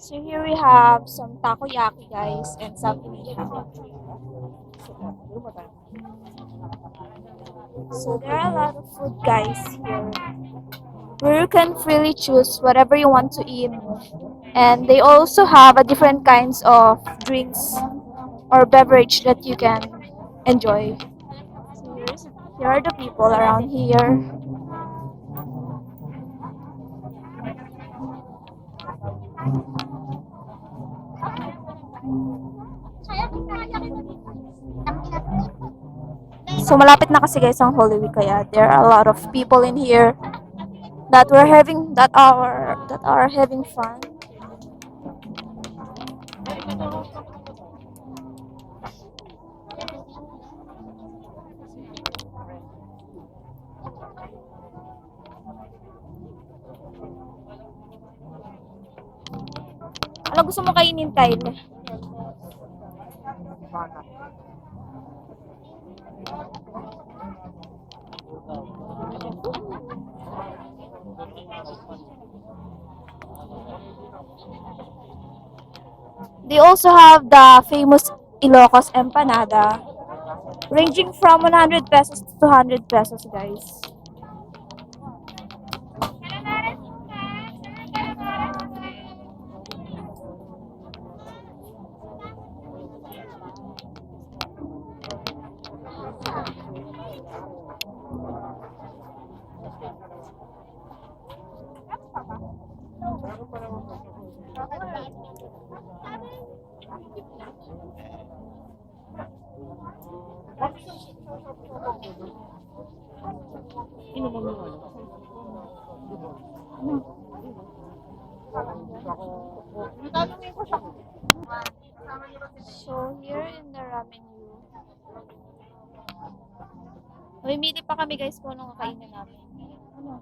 So here we have some takoyaki, guys, and some inihaw. So there are a lot of food, guys, here, where you can freely choose whatever you want to eat. And they also have a different kinds of drinks or beverage that you can enjoy. So here are the people around here. So malapit na kasi guys ang Holy Week, kaya there are a lot of people in here that are having fun. Ano gusto mo kainin, Kyle? They also have the famous Ilocos empanada, ranging from 100 pesos to 200 pesos, guys. So, here in the ramen U, mamimili pa kami guys kung anong kakainin namin. Ano?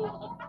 Wow.